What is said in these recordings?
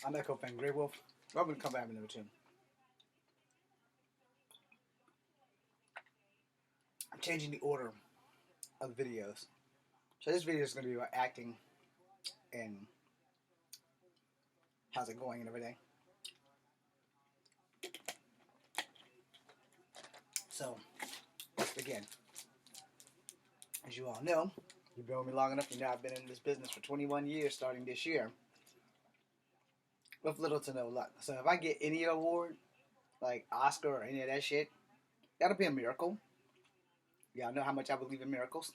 I'm Echo Fan Grey Wolf. Welcome to Come Back number 2. I'm changing the order of the videos. So this video is going to be about acting and how's it going and everything. So, let's begin. As you all know, you've been with me long enough. You know I've been in this business for 21 years starting this year with little to no luck. So if I get any award, like Oscar or any of that shit, that'll be a miracle. Y'all know how much I believe in miracles.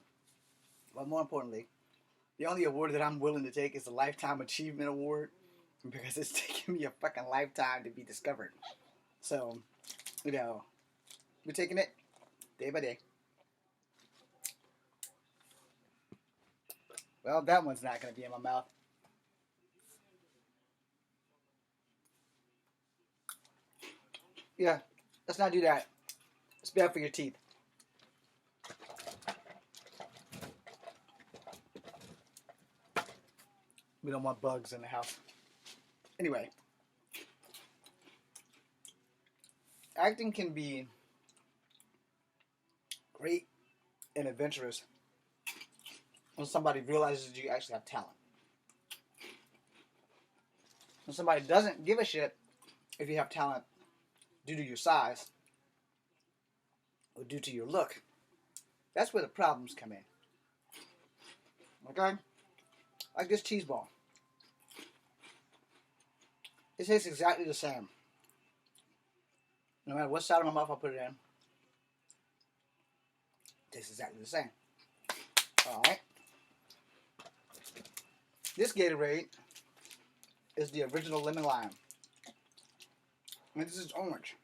But more importantly, the only award that I'm willing to take is the Lifetime Achievement Award because it's taken me a fucking lifetime to be discovered. So, you know, we're taking it day by day. Well, that one's not going to be in my mouth. Yeah, let's not do that. It's bad for your teeth. We don't want bugs in the house. Anyway, acting can be great and adventurous when somebody realizes that you actually have talent. When somebody doesn't give a shit if you have talent due to your size or due to your look, that's where the problems come in. Okay? Like this cheese ball. It tastes exactly the same. No matter what side of my mouth I put it in, it tastes exactly the same. Alright? This Gatorade is the original lemon lime. And this is orange.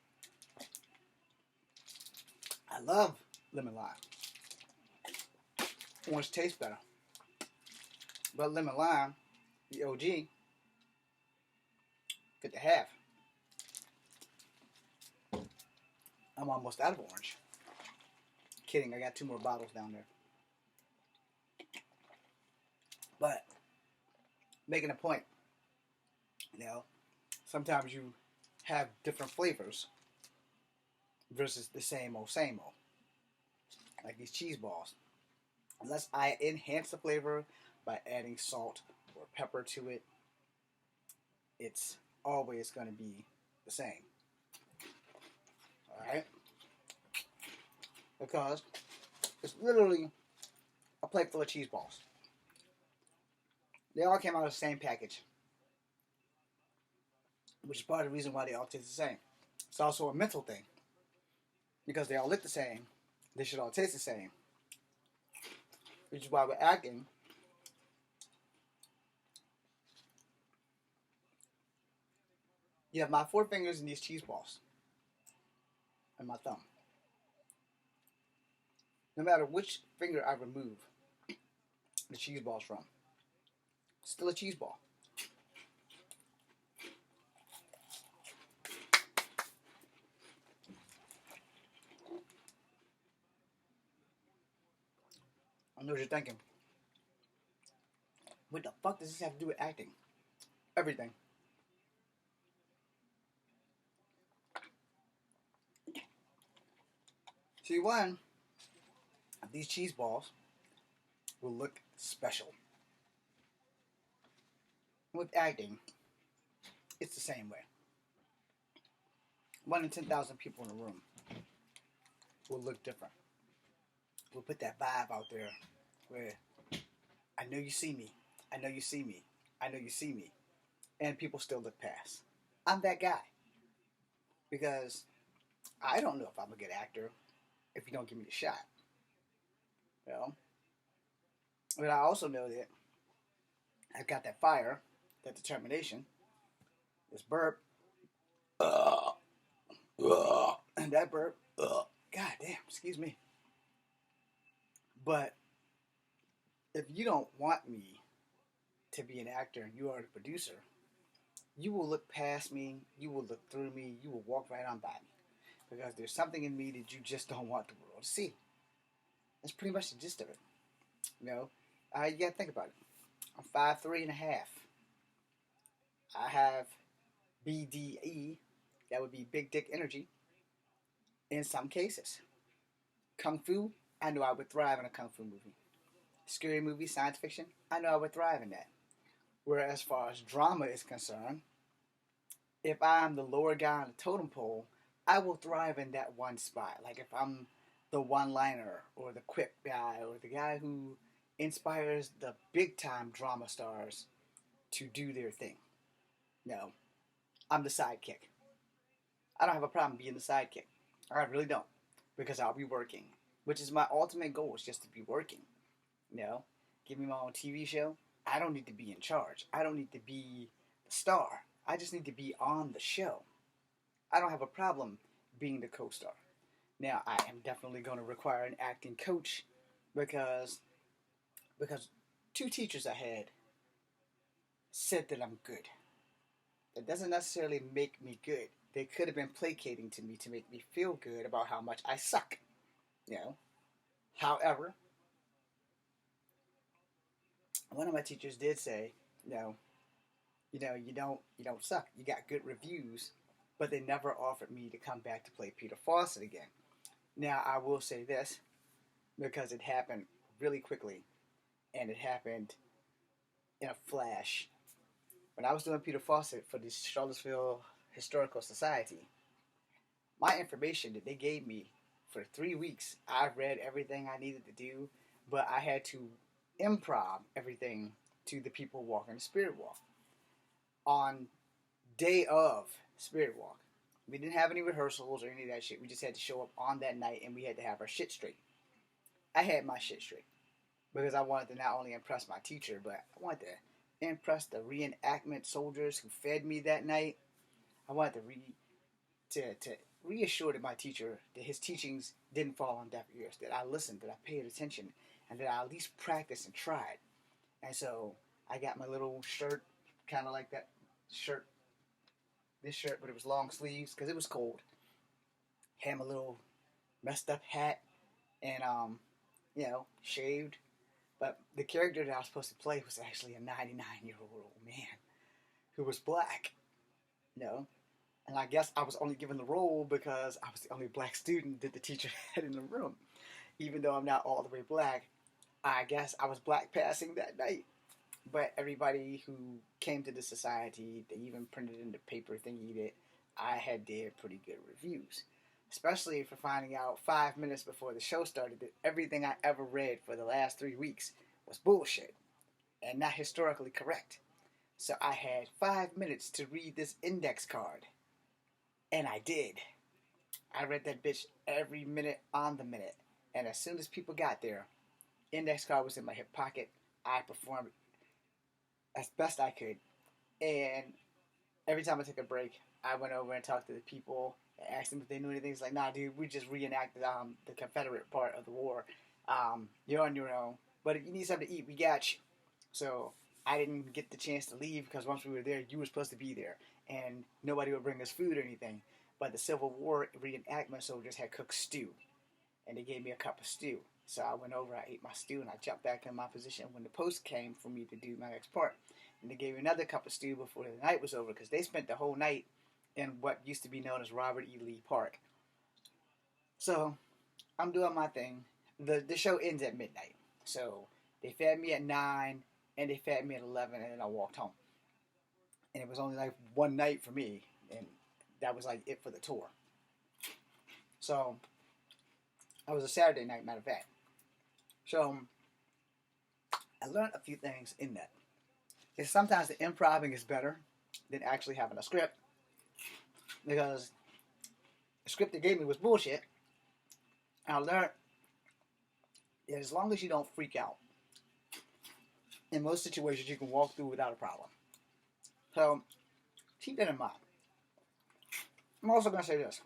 I love lemon lime. Orange tastes better. But lemon lime, the OG, get the half. I'm almost out of orange. Kidding, I got 2 more bottles down there. But, making a point, you know, sometimes you have different flavors versus the same old, like these cheese balls. Unless I enhance the flavor by adding salt or pepper to it, it's always going to be the same. Alright? Because it's literally a plate full of cheese balls. They all came out of the same package, which is part of the reason why they all taste the same. It's also a mental thing. Because they all look the same, they should all taste the same. Which is why we're acting. You have my 4 fingers in these cheese balls. And my thumb. No matter which finger I remove the cheese balls from, it's still a cheese ball. I know what you're thinking. What the fuck does this have to do with acting? Everything. See, one, these cheese balls will look special. With acting, it's the same way. 1 in 10,000 people in a room will look different. We'll put that vibe out there where I know you see me, I know you see me, I know you see me, and people still look past. I'm that guy. Because I don't know if I'm a good actor if you don't give me a shot. You know? But I also know that I've got that fire, that determination, this burp, and that burp, god damn, excuse me. But if you don't want me to be an actor and you are the producer, you will look past me, you will look through me, you will walk right on by me. Because there's something in me that you just don't want the world to see. That's pretty much the gist of it. You know, you gotta think about it. I'm 5'3.5". I have BDE, that would be big dick energy, in some cases. Kung Fu, I know I would thrive in a Kung Fu movie. Scary movie, science fiction, I know I would thrive in that. Whereas, as far as drama is concerned, if I'm the lower guy on the totem pole, I will thrive in that one spot. Like if I'm the one liner or the quip guy or the guy who inspires the big time drama stars to do their thing. No, I'm the sidekick. I don't have a problem being the sidekick. I really don't. Because I'll be working. Which is my ultimate goal, is just to be working. You know? Give me my own TV show. I don't need to be in charge. I don't need to be the star. I just need to be on the show. I don't have a problem being the co-star. Now, I am definitely going to require an acting coach because because two teachers I had said that I'm good. That doesn't necessarily make me good. They could have been placating to me to make me feel good about how much I suck. You know. However, one of my teachers did say, you know, you don't suck. You got good reviews, but they never offered me to come back to play Peter Fawcett again. Now I will say this because it happened really quickly, and it happened in a flash. When I was doing Peter Fawcett for the Charlottesville Historical Society, my information that they gave me for 3 weeks, I read everything I needed to do, but I had to improv everything to the people walking the Spirit Walk. On day of Spirit Walk, we didn't have any rehearsals or any of that shit. We just had to show up on that night, and we had to have our shit straight. I had my shit straight because I wanted to not only impress my teacher, but I wanted to impress the reenactment soldiers who fed me that night. I wanted to reassure to my teacher that his teachings didn't fall on deaf ears, that I listened, that I paid attention, and that I at least practiced and tried. And so I got my little shirt, kind of like that shirt, this shirt, but it was long sleeves because it was cold. Had my little messed up hat and shaved. But the character that I was supposed to play was actually a 99-year-old old man who was black. You know? And I guess I was only given the role because I was the only black student that the teacher had in the room. Even though I'm not all the way black, I guess I was black passing that night. But everybody who came to the society, they even printed in the paper thingy that I had did pretty good reviews. Especially for finding out 5 minutes before the show started that everything I ever read for the last 3 weeks was bullshit and not historically correct. So I had 5 minutes to read this index card. And I did. I read that bitch every minute on the minute. And as soon as people got there, index card was in my hip pocket. I performed as best I could. And every time I took a break, I went over and talked to the people and asked them if they knew anything. It's like, nah, dude, we just reenacted the Confederate part of the war. You're on your own. But if you need something to eat, we got you. So I didn't get the chance to leave because once we were there, you were supposed to be there. And nobody would bring us food or anything. But the Civil War reenactment soldiers had cooked stew. And they gave me a cup of stew. So I went over, I ate my stew, and I jumped back in my position when the post came for me to do my next part. And they gave me another cup of stew before the night was over because they spent the whole night in what used to be known as Robert E. Lee Park. So I'm doing my thing. The show ends at midnight. So they fed me at 9 and they fed me at 11 and then I walked home. And it was only like one night for me. And that was like it for the tour. So that was a Saturday night, matter of fact. So I learned a few things in that. Is sometimes the improving is better than actually having a script. Because the script they gave me was bullshit. And I learned that as long as you don't freak out, in most situations you can walk through without a problem. So keep that in mind. I'm also going to say this.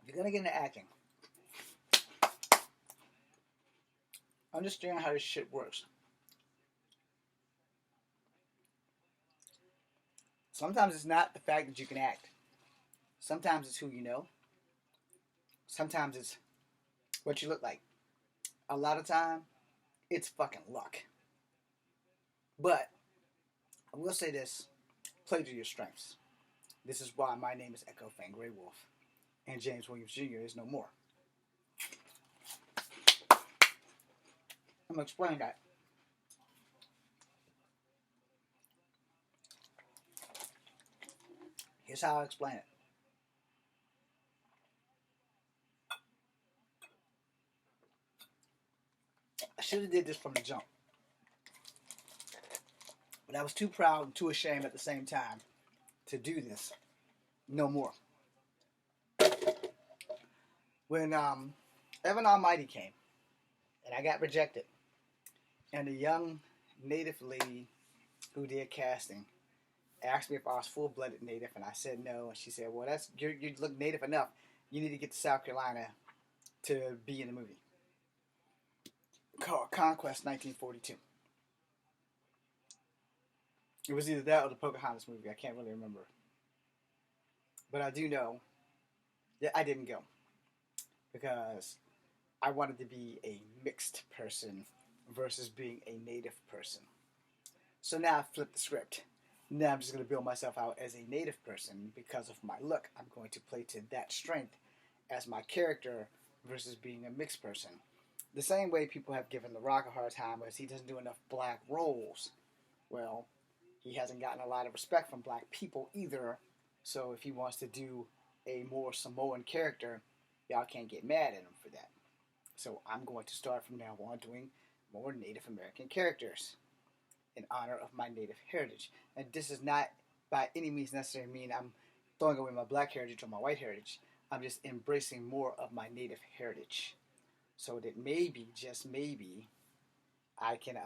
If you're going to get into acting, understand how this shit works. Sometimes it's not the fact that you can act. Sometimes it's who you know. Sometimes it's what you look like. A lot of time, it's fucking luck. But I will say this: play to your strengths. This is why my name is Echo Fang Grey Wolf, and James Williams Jr. is no more. I'm gonna explain that. Here's how I explain it. I should have did this from the jump, but I was too proud and too ashamed at the same time to do this no more. When Evan Almighty came and I got rejected, and the young native lady who did casting asked me if I was full-blooded native, and I said no. And she said, "Well, you look native enough. You need to get to South Carolina to be in the movie called Conquest 1942." It was either that or the Pocahontas movie. I can't really remember, but I do know that I didn't go because I wanted to be a mixed person versus being a native person. So now I flipped the script. Now I'm just going to build myself out as a native person because of my look. I'm going to play to that strength as my character versus being a mixed person. The same way people have given The Rock a hard time as he doesn't do enough black roles. Well, he hasn't gotten a lot of respect from black people either. So if he wants to do a more Samoan character, y'all can't get mad at him for that. So I'm going to start from now on doing more Native American characters in honor of my native heritage. And this is not by any means necessarily mean I'm throwing away my black heritage or my white heritage. I'm just embracing more of my native heritage. So that maybe, just maybe, I can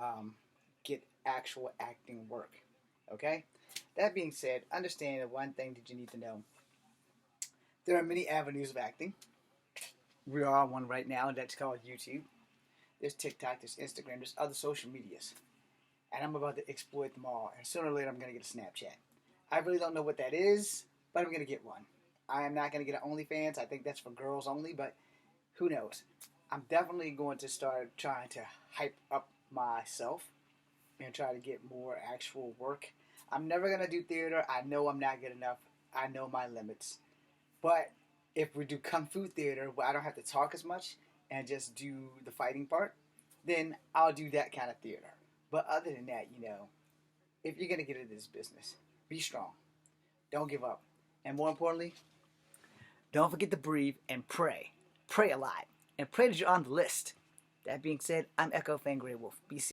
get actual acting work. Okay? That being said, understand that one thing that you need to know. There are many avenues of acting. We are on one right now, and that's called YouTube. There's TikTok, there's Instagram, there's other social medias. And I'm about to exploit them all. And sooner or later, I'm going to get a Snapchat. I really don't know what that is, but I'm going to get one. I am not going to get an OnlyFans. I think that's for girls only, but who knows? I'm definitely going to start trying to hype up myself and try to get more actual work. I'm never going to do theater. I know I'm not good enough. I know my limits. But if we do Kung Fu theater where I don't have to talk as much and just do the fighting part, then I'll do that kind of theater. But other than that, if you're going to get into this business, be strong. Don't give up. And more importantly, don't forget to breathe and pray. Pray a lot. And pray that you're on the list. That being said, I'm Echo Fang Grey Wolf. Be safe.